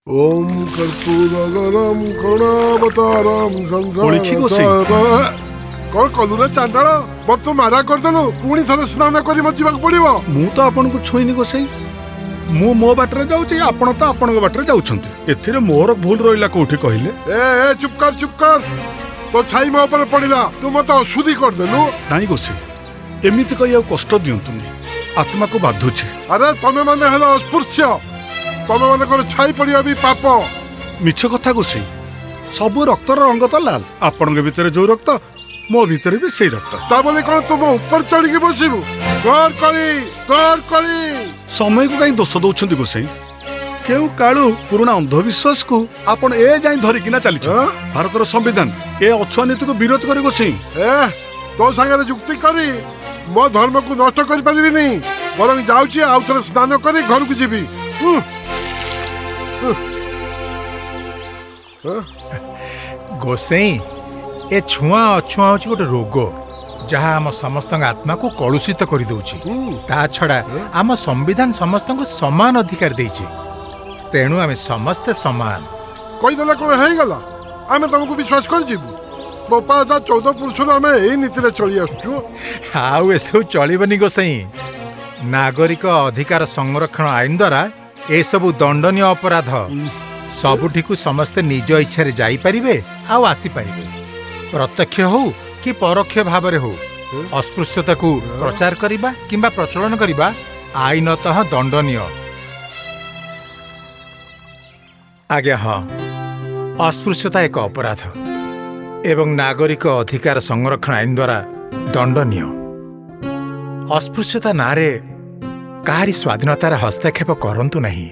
ओम कर्पूरगरम करुणावतारम ओळखी गोसाई। कौन कलुरे चांडाळ मत मारा करदेलु पुणी थरे स्नान करी मत जीवाक पड़िबो। मु तो आपन को छोइनी गोसाई। मु मो बाटरे जाउची आपण तो आपण बाटरे जाउछंती। एथिरे मोर भूल रहिला कोठी कहिले। ए चुप कर तो छाई मो ऊपर पड़िला तू मत अशुद्धि करदेलु। नाही गोसाई एमिति कहिया कष्ट दियंतुनी आत्मा को बाधुची। अरे तमे माने हेलो अस्पृश्य तमे माने कर छाई पड़िया भी पाप। मिछ कथा गोसाई सब रक्तर रंग तो लाल आपण के भीतर जो रक्त मो भीतर भी सेई रक्त। ता बोले कोन तुम ऊपर चढ़ी के बसिबु गौर करी समय को कहीं दोष दौरान गोसाई केउ कालू पुराना अंधविश्वास को आपण ए जाई धरिकिना चली भारतर संविधान ए अछुआ नीति को विरोध करे गोसाई। ए तो संगे जुक्ति करी मो धर्म को नष्ट कर पारिबी नहीं बरं जाउची आउ थरे स्नान करी घर को जीवी। गोसाई ए छुआ अछुआ होची गोटे रोग जहाँ आम समस्त आत्मा को कलुषित कर दउची। ता छड़ा आम संविधान समस्त को समान अधिकार देइची तेणु आम समस्ते समान। कही देला कोन हेई गला आमे तुमको विश्वास कर जीवु। मो 5014 पुरुष आमे एही नीति रे चली आसु। आउ एसो चलिबनी गोसाई। नागरिक अधिकार संरक्षण आईन द्वारा ए सबु दंडनीय अपराध सबुठी को समस्ते निज इच्छा रे जाई परिबे आउ आसी परिबे प्रत्यक्ष हो कि परोक्ष भाव हो। अस्पृश्यता को प्रचार करिबा किंबा प्रचलन करिबा आईनतः दंडनीय। आज्ञा हाँ अस्पृश्यता एक अपराध एवं नागरिक अधिकार संरक्षण आईन द्वारा दंडनीय। अस्पृश्यता नारे काहारी स्वाधीनतार हस्तक्षेप करंतु नहीं।